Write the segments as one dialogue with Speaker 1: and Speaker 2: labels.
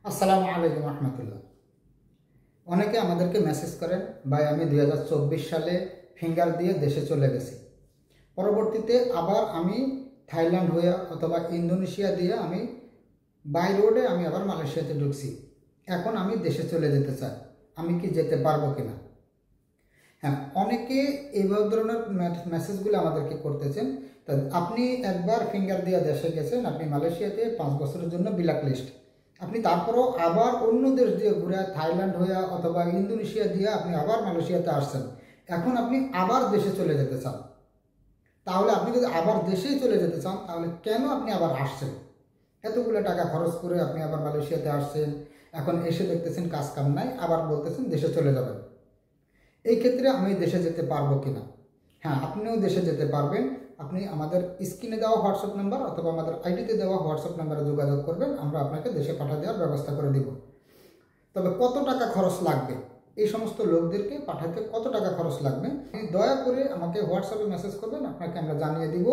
Speaker 1: আসসালামু আলাইকুম রহমতুল্লাহ। অনেকে আমাদেরকে মেসেজ করেন, ভাই আমি 2024 সালে ফিঙ্গার দিয়ে দেশে চলে গেছি, পরবর্তীতে আবার আমি থাইল্যান্ড হয়ে অথবা ইন্দোনেশিয়া দিয়ে আমি বাই রোডে আমি আবার মালয়েশিয়াতে ঢুকছি, এখন আমি দেশে চলে যেতে চাই, আমি কি যেতে পারবো কিনা? হ্যাঁ, অনেকে এই ধরনের মেসেজগুলো আমাদেরকে করতেছেন। তো আপনি একবার ফিঙ্গার দিয়ে দেশে গেছেন, আপনি মালয়েশিয়াতে 5 বছরের জন্য ব্ল্যাক লিস্ট, আপনি তারপরও আবার অন্য দেশ দিয়ে ঘুরে থাইল্যান্ড হয়ে অথবা ইন্দোনেশিয়া দিয়ে আপনি আবার মালয়েশিয়াতে আসছেন, এখন আপনি আবার দেশে চলে যেতে চান। তাহলে আপনি যদি আবার দেশেই চলে যেতে চান, তাহলে কেন আপনি আবার আসছেন? এতগুলো টাকা খরচ করে আপনি আবার মালয়েশিয়াতে আসছেন, এখন এসে দেখতেছেন কাজ কাম নাই, আবার বলতেছেন দেশে চলে যাবেন। এই ক্ষেত্রে আমি দেশে যেতে পারবো কিনা? হ্যাঁ, আপনিও দেশে যেতে পারবেন। আপনি আমাদের স্ক্রিনে দেওয়া হোয়াটসঅ্যাপ নাম্বার অথবা আমাদের আইডিতে দেওয়া হোয়াটসঅ্যাপ নাম্বারে যোগাযোগ করবেন, আমরা আপনাকে দেশে পাঠিয়ে দেওয়ার ব্যবস্থা করে দিব। তবে কত টাকা খরচ লাগবে, এই সমস্ত লোকদেরকে পাঠাতে কত টাকা খরচ লাগবে, দয়া করে আমাকে হোয়াটসঅ্যাপে মেসেজ করবেন, আপনাকে আমরা জানিয়ে দিব।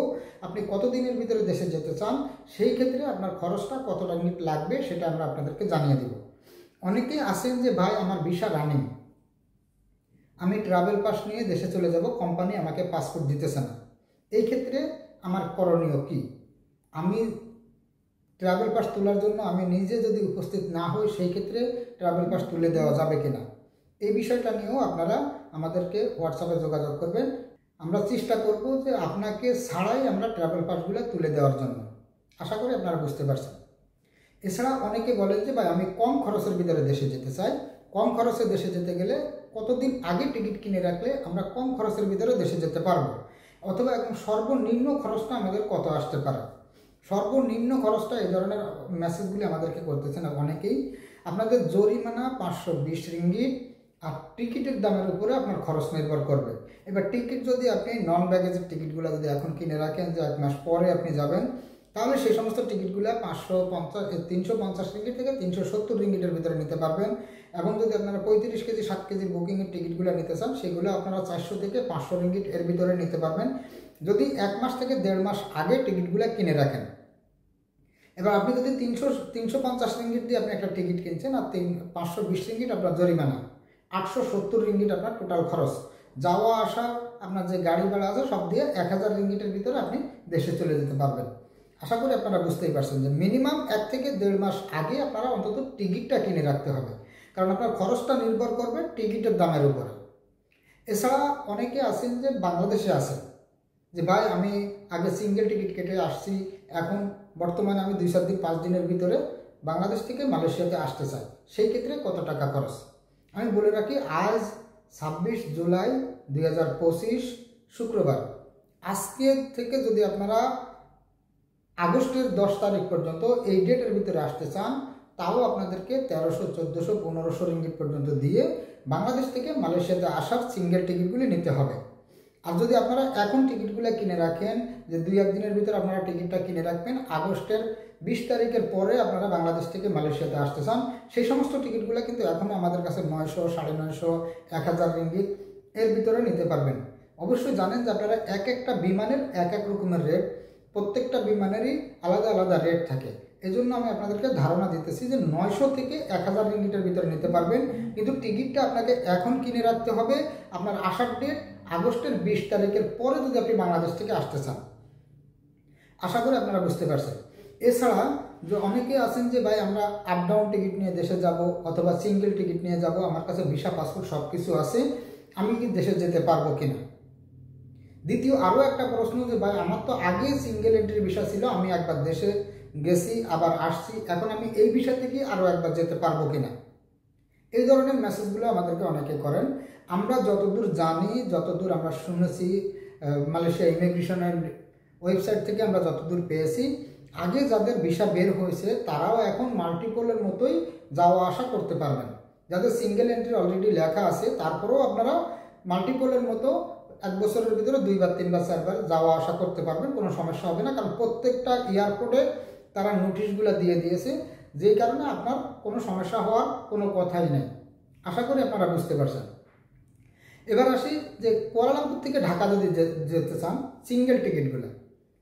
Speaker 1: আপনি কত দিনের ভিতরে দেশে যেতে চান, সেই ক্ষেত্রে আপনার খরচটা কত টাকা লাগবে সেটা আমরা আপনাদেরকে জানিয়ে দিব। অনেকেই আছেন যে ভাই আমার ভিসা রানিং, আমি ট্রাভেল পাস নিয়ে দেশে চলে যাব, কোম্পানি আমাকে পাসপোর্ট দিতেছে না, এই ক্ষেত্রে আমার করণীয় কি? আমি ট্রাভেল পাস তোলার জন্য আমি নিজে যদি উপস্থিত না হই, সেই ক্ষেত্রে ট্রাভেল পাস তুলে দেওয়া যাবে কিনা, এই বিষয়টা নিয়েও আপনারা আমাদেরকে হোয়াটসঅ্যাপে যোগাযোগ করবেন। আমরা চেষ্টা করব যে আপনাকে ছাড়াই আমরা ট্রাভেল পাসগুলো তুলে দেওয়ার জন্য। আশা করি আপনারা বুঝতে পারছেন। এছাড়া অনেকে বলেন যে ভাই আমি কম খরচের ভিতরে দেশে যেতে চাই। কম খরচে দেশে যেতে গেলে কতদিন আগে টিকিট কিনে রাখলে আমরা কম খরচের ভিতরে দেশে যেতে পারবো, অথবা একদম সর্বনিম্ন খরচটা আমাদের কত আসতে পারে? সর্বনিম্ন খরচটা এই ধরনের মেসেজগুলি আমাদেরকে করতেছেন অনেকেই। আপনাদের জরিমানা 520 রিঙ্গিট, আর টিকিটের দামের উপরে আপনার খরচ নির্ভর করবে। এবার টিকিট যদি আপনি নন ব্যাগেজের টিকিটগুলো যদি এখন কিনে রাখেন যে 1 মাস পরে আপনি যাবেন, তাহলে সেই সমস্ত টিকিটগুলো 350 রিঙ্গিট থেকে 370 রিঙ্গিটের ভিতরে নিতে পারবেন। এবং যদি আপনারা 35 কেজি 7 কেজি বুকিংয়ের টিকিটগুলো নিতে চান, সেগুলো আপনারা 400 থেকে 500 রিঙ্গিট এর ভিতরে নিতে পারবেন, যদি 1 মাস থেকে 1.5 মাস আগে টিকিটগুলো কিনে রাখেন। এবার আপনি যদি 350 রিঙ্গিট দিয়ে আপনি একটা টিকিট কিনছেন, আর 520 রিঙ্গিট আপনার জরিমানা, 870 রিঙ্গিট আপনার টোটাল খরচ, যাওয়া আসা আপনার যে গাড়ি ভাড়া আছে সব দিয়ে 1000 রিঙ্গিটের ভিতরে আপনি দেশে চলে যেতে পারবেন। আশা করি আপনারা বুঝতেই পারছেন যে মিনিমাম 1 থেকে 1.5 মাস আগে আপনারা অন্তত টিকিটটা কিনে রাখতে হবে, কারণ আপনার খরচটা নির্ভর করবে টিকিটের দামের উপরে। এছাড়া অনেকে আছেন যে বাংলাদেশে আছেন, যে ভাই আমি আগে সিঙ্গেল টিকিট কেটে আসছি, এখন বর্তমানে আমি 2-4 দিন 5 দিনের ভিতরে বাংলাদেশ থেকে মালয়েশিয়াতে আসতে চাই, সেই ক্ষেত্রে কত টাকা খরচ? আমি বলে রাখি, আজ 26 জুলাই 2025 শুক্রবার, আজকে থেকে যদি আপনারা আগস্টের 10 তারিখ পর্যন্ত এই ডেটের ভিতরে আসতে চান, তাও আপনাদেরকে 1300, 1400, 1500 রিঙ্গিট পর্যন্ত দিয়ে বাংলাদেশ থেকে মালয়েশিয়াতে আসার সিঙ্গেল টিকিটগুলি নিতে হবে। আর যদি আপনারা এখন টিকিটগুলো কিনে রাখেন, যে 2-1 দিনের ভিতরে আপনারা টিকিটটা কিনে রাখবেন, আগস্টের 20 তারিখের পরে আপনারা বাংলাদেশ থেকে মালয়েশিয়াতে আসতে চান, সেই সমস্ত টিকিটগুলো কিন্তু এখনও আমাদের কাছে 900, 950, 1000 রিঙ্গিট এর ভিতরে নিতে পারবেন। অবশ্যই জানেন যে আপনারা এক একটা বিমানের এক এক রকমের রেট, প্রত্যেকটা বিমানেরই আলাদা আলাদা রেট থাকে। এই জন্য আমি আপনাদেরকে ধারণা দিতেছি যে 900 থেকে 1000 রিঙ্গিটের ভিতরে নিতে পারবেন, কিন্তু টিকিটটা আপনাকে এখন কিনে রাখতে হবে। আপনার আসার ডেট আগস্টের 20 তারিখের পরে যদি আপনি বাংলাদেশ থেকে আসতে চান। আশা করি আপনারা বুঝতে পারছেন। এছাড়া যে অনেকে আছেন যে ভাই আমরা আপ ডাউন টিকিট নিয়ে দেশে যাব অথবা সিঙ্গেল টিকিট নিয়ে যাব, আমার কাছে ভিসা পাসপোর্ট সব কিছু আছে, আমি কি দেশে যেতে পারবো কিনা? দ্বিতীয় আরও একটা প্রশ্ন যে ভাই আমার তো আগে সিঙ্গেল এন্ট্রি ভিসা ছিল, আমি একবার দেশে গেছি আবার আসছি, এখন আমি এই ভিসা থেকে আরও একবার যেতে পারবো কিনা? এই ধরনের মেসেজগুলো আমাদেরকে অনেকে করেন। আমরা যতদূর জানি, যতদূর আমরা শুনেছি, মালয়েশিয়া ইমিগ্রেশনের ওয়েবসাইট থেকে আমরা যতদূর পেয়েছি, আগে যাদের ভিসা বের হয়েছে তারাও এখন মাল্টিপলের মতোই যাওয়া আসা করতে পারবেন। যাদের সিঙ্গেল এন্ট্রি অলরেডি লেখা আছে, তারপরেও আপনারা মাল্টিপলের মতো 1 বছরের ভিতরে 2 বার 3 বার 4 বার যাওয়া আসা করতে পারবেন, কোনো সমস্যা হবে না, কারণ প্রত্যেকটা এয়ারপোর্টে তারা নোটিশগুলো দিয়ে দিয়েছে, যেই কারণে আপনার কোনো সমস্যা হওয়ার কোনো কথাই নেই। আশা করি আপনারা বুঝতে পারছেন। এবার আসি যে কুয়ালালামপুর থেকে ঢাকা যদি যেতে চান, সিঙ্গেল টিকিটগুলো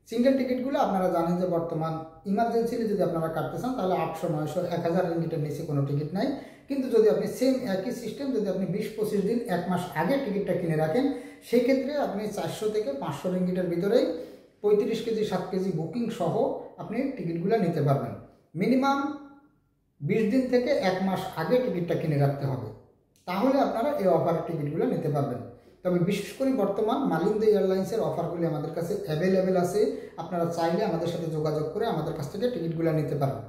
Speaker 1: সিঙ্গেল টিকিটগুলো আপনারা জানেন যে বর্তমান ইমার্জেন্সিলি যদি আপনারা কাটতে চান তাহলে 800, 900, 1000 রিঙ্গিটের নিচে কোনো টিকিট নাই। কিন্তু যদি আপনি সেম একই সিস্টেম যদি আপনি 20-25 দিন 1 মাস আগে টিকিটটা কিনে রাখেন, সেই ক্ষেত্রে আপনি 400 থেকে 500 রিঙ্গিটের ভিতরেই 35 কেজি 7 কেজি বুকিং সহ আপনি টিকিটগুলো নিতে পারবেন। মিনিমাম 20 দিন থেকে 1 মাস আগে টিকিটটা কিনে রাখতে হবে, তাহলে আপনারা এই অফারের টিকিটগুলো নিতে পারবেন। তবে বিশেষ করে বর্তমান মালিন্দ এয়ারলাইন্সের অফারগুলি আমাদের কাছে অ্যাভেলেবেল আছে, আপনারা চাইলে আমাদের সাথে যোগাযোগ করে আমাদের কাছ থেকে টিকিটগুলো নিতে পারবেন।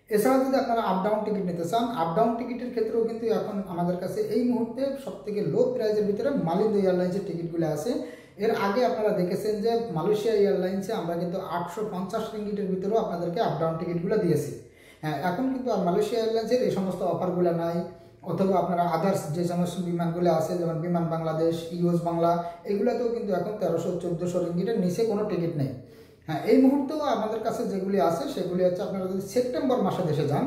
Speaker 1: এছাড়া যদি আপনারা আপ ডাউন টিকিট নিতে চান, আপ ডাউন টিকিটের ক্ষেত্রেও কিন্তু এখন আমাদের কাছে এই মুহূর্তে সবথেকে লো প্রাইসের ভিতরে মালিন্দ এয়ারলাইন্সের টিকিটগুলো আছে। এর আগে আপনারা দেখেছেন যে মালয়েশিয়া এয়ারলাইন্সে আমরা কিন্তু 850 রিঙ্গিটের ভিতরেও আপনাদেরকে আপ ডাউন টিকিটগুলো দিয়েছি। হ্যাঁ, এখন কিন্তু আর মালয়েশিয়া এয়ারলাইন্সের এই সমস্ত অফারগুলো নাই, অথবা আপনারা আদার্স যে সমস্ত বিমানগুলো আছে যেমন বিমান বাংলাদেশ, ইউএস বাংলা, এগুলোতেও কিন্তু এখন 1300-1400 রিঙ্গিটের নিচে কোনো টিকিট নেই। হ্যাঁ, এই মুহূর্তেও আমাদের কাছে যেগুলি আছে সেগুলি হচ্ছে আপনারা যদি সেপ্টেম্বর মাসে দেশে যান,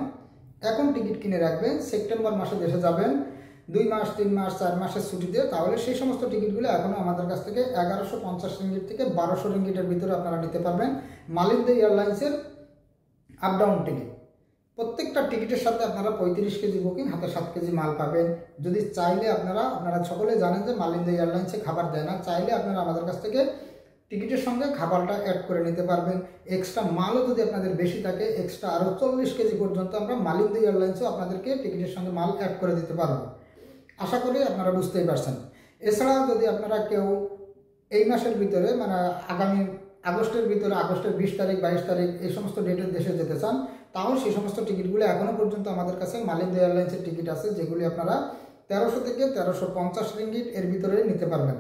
Speaker 1: এখন টিকিট কিনে রাখবেন, সেপ্টেম্বর মাসে দেশে যাবেন 2 মাস 3 মাস 4 মাসের ছুটিতে, তাহলে সেই সমস্ত টিকিটগুলো এখনও আমাদের কাছ থেকে 1150 রিঙ্গিট থেকে 1200 রিঙ্গিটের ভিতরে আপনারা নিতে পারবেন মালিন্দ এয়ারলাইন্সের আপ ডাউন টিকিট। প্রত্যেকটা টিকিটের সাথে আপনারা 35 কেজি বুকিং, হাতে 7 কেজি মাল পাবেন। যদি চাইলে আপনারা সকলে জানেন যে মালিন্দ এয়ারলাইন্সে খাবার দেয় না, চাইলে আপনারা আমাদের কাছ থেকে টিকিটের সঙ্গে খাবারটা অ্যাড করে নিতে পারবেন। এক্সট্রা মালও যদি আপনাদের বেশি থাকে, এক্সট্রা আরও 40 কেজি পর্যন্ত আমরা মালিন্দ এয়ারলাইন্সেও আপনাদেরকে টিকিটের সঙ্গে মাল অ্যাড করে দিতে পারবো। আশা করি আপনারা বুঝতেই পারছেন। এছাড়া যদি আপনারা কেউ এই মাসের ভিতরে মানে আগামী আগস্টের ভিতরে, আগস্টের 20 তারিখ 22 তারিখ এই সমস্ত ডেটের দেশে যেতে চান, তাও সেই সমস্ত টিকিটগুলো এখনও পর্যন্ত আমাদের কাছে মালিন্দ এয়ারলাইন্সের টিকিট আছে, যেগুলি আপনারা 1300 থেকে 1350 রিঙ্গিট এর ভিতরে নিতে পারবেন।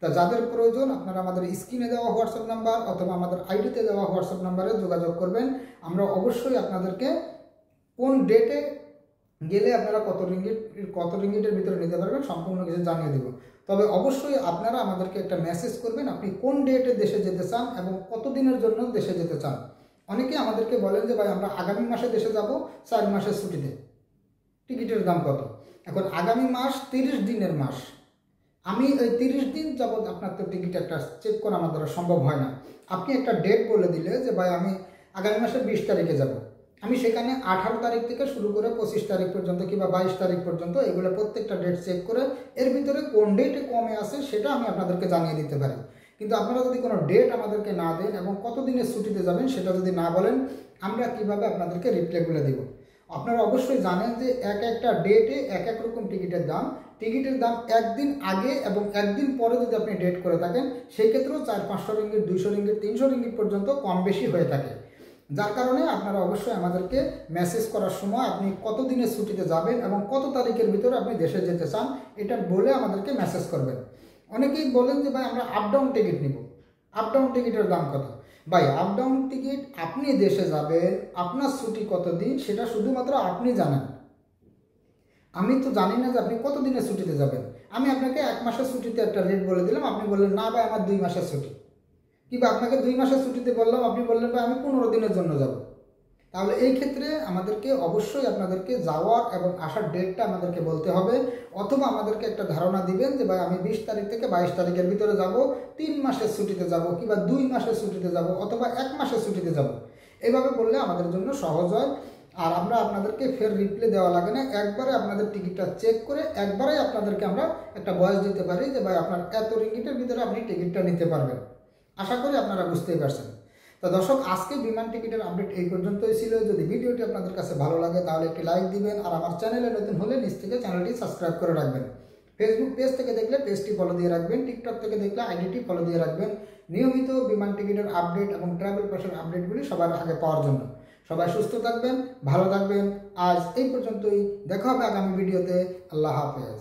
Speaker 1: তা যাদের প্রয়োজন আপনারা আমাদের স্ক্রিনে দেওয়া হোয়াটসঅ্যাপ নাম্বার অথবা আমাদের আইডিতে দেওয়া হোয়াটসঅ্যাপ নাম্বারে যোগাযোগ করবেন। আমরা অবশ্যই আপনাদেরকে কোন ডেটে গেলে আপনারা কত রিঙ্গিটের ভিতরে নিতে পারবেন সম্পূর্ণ কিছু জানিয়ে দেব। তবে অবশ্যই আপনারা আমাদেরকে একটা মেসেজ করবেন আপনি কোন ডেটে দেশে যেতে চান এবং কত দিনের জন্য দেশে যেতে চান। অনেকে আমাদেরকে বলেন যে ভাই আমরা আগামী মাসে দেশে যাব 4 মাসের ছুটিতে, টিকিটের দাম কত? এখন আগামী মাস 30 দিনের মাস, আমি ওই 30 দিন যাবৎ আপনার তো টিকিট একটা চেক করা আমার দ্বারা সম্ভব হয় না। আপনি একটা ডেট বলে দিলে যে ভাই আমি আগামী মাসের 20 তারিখে যাব, আমি সেখানে 18 তারিখ থেকে শুরু করে 25 তারিখ পর্যন্ত কিংবা 22 তারিখ পর্যন্ত এগুলো প্রত্যেকটা ডেট চেক করে এর ভিতরে কোন ডেটে কমে আছে সেটা আমি আপনাদেরকে জানিয়ে দিতে পারি। কিন্তু আপনারা যদি কোনো ডেট আমাদেরকে না দেন এবং কত দিনের ছুটিতে যাবেন সেটা যদি না বলেন, আমরা কিভাবে আপনাদেরকে রিপ্লাইগুলো দেব? আপনারা অবশ্যই জানেন যে একটা ডেটে এক রকম টিকিটের দাম একদিন আগে এবং একদিন পরে যদি আপনি ডেট করে থাকেন, সেই ক্ষেত্রেও 400-500 রিঙ্গিট, 200 রিঙ্গিট, 300 রিঙ্গিট পর্যন্ত কম বেশি হয়ে থাকে। যার কারণে আপনারা অবশ্যই আমাদেরকে মেসেজ করার সময় আপনি কত দিনের ছুটিতে যাবেন এবং কত তারিখের ভিতরে আপনি দেশে যেতে চান এটা বলে আমাদেরকে মেসেজ করবেন। অনেকেই বলেন যে ভাই আমরা আপ ডাউন টিকিট নিব, আপ ডাউন টিকিটের দাম কত? ভাই আপ ডাউন টিকিট আপনি দেশে যাবেন, আপনার ছুটি কত দিন সেটা শুধুমাত্র আপনি জানেন। আমি তো জানি না যে আপনি কত দিনের ছুটিতে যাবেন। আমি আপনাকে 1 মাসের ছুটিতে একটা রেট বলে দিলাম, আপনি বললেন না ভাই আমার 2 মাসের ছুটি, কিংবা আপনাকে 2 মাসের ছুটিতে বললাম, আপনি বললেন ভাই আমি 15 দিনের জন্য যাব। তাহলে এই ক্ষেত্রে আমাদেরকে অবশ্যই আপনাদেরকে যাওয়ার এবং আসার ডেটটা আমাদেরকে বলতে হবে, অথবা আমাদেরকে একটা ধারণা দিবেন যে ভাই আমি 20 তারিখ থেকে 22 তারিখের ভিতরে যাব, 3 মাসের ছুটিতে যাব, কিংবা 2 মাসের ছুটিতে যাব, অথবা 1 মাসের ছুটিতে যাব। এইভাবে বললে আমাদের জন্য সহজ হয়, আর আমরা আপনাদেরকে ফের রিপ্লাই দেওয়া লাগে না। একবারে আপনাদের টিকিটটা চেক করে একবারেই আপনাদেরকে আমরা একটা ভয়েস দিতে পারি যে ভাই আপনার এত রিঙ্গিটের ভিতরে আপনি টিকিটটা নিতে পারবেন। আশা করি আপনারা বুঝতেই পারছেন। তো দর্শক, আজকে বিমান টিকিটের আপডেট এই পর্যন্তই ছিল। যদি ভিডিওটি আপনাদের কাছে ভালো লাগে তাহলে একটি লাইক দিবেন, আর আমার চ্যানেলে নতুন হলে নিচ থেকে চ্যানেলটি সাবস্ক্রাইব করে রাখবেন। ফেসবুক পেজ থেকে দেখলে পেজটি ফলো দিয়ে রাখবেন, টিকটক থেকে দেখলে আইডিটি ফলো দিয়ে রাখবেন, নিয়মিত বিমান টিকিটের আপডেট এবং ট্রাভেল পাসের আপডেটগুলি সবার আগে পাওয়ার জন্য। সবাই সুস্থ থাকবেন, ভালো থাকবেন। আজ এই পর্যন্তই, দেখা হবে আগামী ভিডিওতে। আল্লাহ হাফেজ।